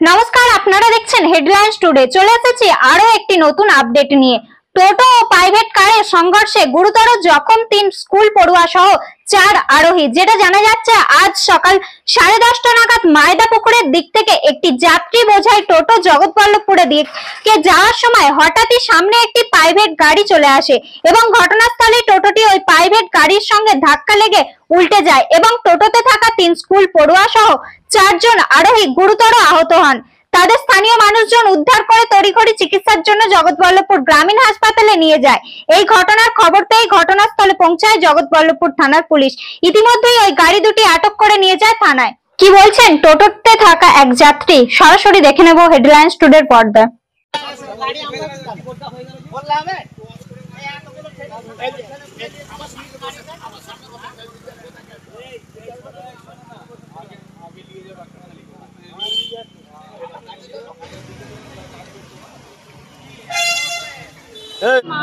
নমস্কার, আপনারা দেখছেন হেডলাইন্স টুডে। চলে এসেছি আরো একটি নতুন আপডেট নিয়ে। টোটো ও প্রাইভেট কারের সংঘর্ষে গুরুতর জখম 3 স্কুল পড়ুয়া সহ 4 আরোহী। যেটা জানা যাচ্ছে, আজ সকাল 10:30 নাগাদ মায়দাপুকুরের দিক থেকে একটি যাত্রী বোঝাই টোটো জগৎবল্লভপুরের দিকে যাওয়ার সময় হঠাৎই সামনে একটি প্রাইভেট গাড়ি চলে আসে এবং ঘটনাস্থলে টোটোটি ওই প্রাইভেট গাড়ির সঙ্গে ধাক্কা লেগে উল্টে যায় এবং টোটোতে থাকা 3 স্কুল পড়ুয়া সহ 4 জন আরোহী গুরুতর আহত হন। তাদের স্থানীয় মানুষজন উদ্ধার করে তড়িঘড়ি চিকিৎসার জন্য জগৎবল্লভপুর গ্রামীণ হাসপাতালে নিয়ে যায়। এই ঘটনার খবর পেয়ে ঘটনাস্থলে পৌঁছায় জগৎবল্লভপুর থানার পুলিশ। ইতিমধ্যেই ওই গাড়ি দুটি আটক করে নিয়ে যায় থানায়। কি বলছেন টোটোতে থাকা এক যাত্রী, সরাসরি দেখে নেব হেডলাইন্স টুডের পর্দায়।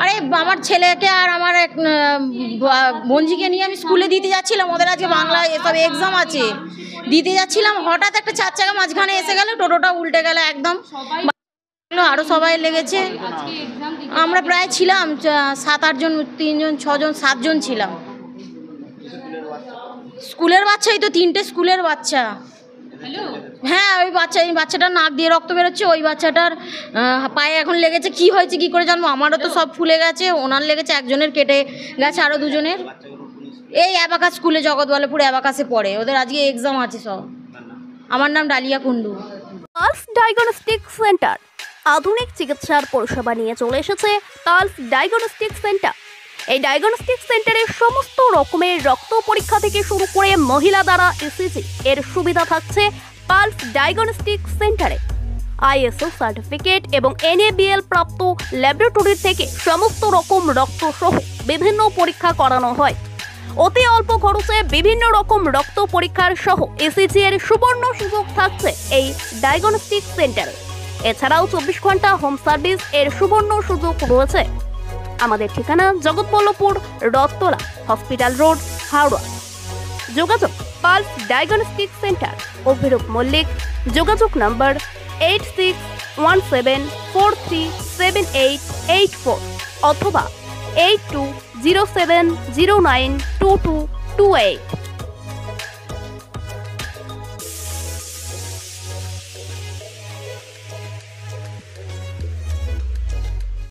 আরে আমার ছেলেকে আর আমার এক বোনজিকে নিয়ে আমি স্কুলে দিতে যাচ্ছিলাম। ওদের আজকে বাংলা এসব এক্সাম আছে, দিতে যাচ্ছিলাম। হঠাৎ একটা 4 চাকা মাঝখানে এসে গেল, টোটোটা উল্টে গেল একদম। আরো সবাই লেগেছে। আমরা প্রায় ছিলাম 7-8 জন, 3 জন, 6 জন, 7 জন ছিলাম। স্কুলের বাচ্চা, এই তো 3টে স্কুলের বাচ্চা। হ্যাঁ, ওই বাচ্চাটার নাক দিয়ে রক্ত বেরোচ্ছে। ওই বাচ্চাটার পায়ে এখন লেগেছে। কি হয়েছে কি করে জানবো? আমারও তো সব ফুলে গেছে, ওনার লেগেছে, একজনের কেটে গেছে, আরো 2 জনের। এই অ্যাবাকাস স্কুলে, জগৎবল্লভপুর অ্যাবাকাসে পড়ে। ওদের আজকে এক্সাম আছে সব। আমার নাম dahlia Kundu. Pulse diagnostic centre আধুনিক চিকিৎসার পরিষেবা নিয়ে চলে এসেছে পালস ডায়াগনস্টিক সেন্টার। এই ডায়াগনস্টিক সেন্টারে সমস্ত রকমের রক্ত পরীক্ষা থেকে শুরু করে মহিলা দ্বারা ইসিজি এর সুবিধা থাকছে পালস ডায়াগনস্টিক সেন্টারে। আইএসও সার্টিফিকেট এবং এনএবিএল প্রাপ্ত ল্যাবরেটরি থেকে সমস্ত রকম রক্ত সহ বিভিন্ন পরীক্ষা করানো হয়। অতি অল্প খরচে বিভিন্ন রকম রক্ত পরীক্ষার সহ ইসিজি এর সুবর্ণ সুযোগ থাকছে এই ডায়াগনস্টিক সেন্টারে। এছাড়াও 24 ঘন্টা হোম সার্ভিস এর সুবর্ণ সুযোগ রয়েছে। আমাদের ঠিকানা জগৎবল্লভপুর, রথতলা, হসপিটাল রোড, হাওড়া। যোগাযোগ pulse diagnostic centre, Abhirup Mallick. যোগাযোগ নম্বর 8617437884 অথবা 8207092228।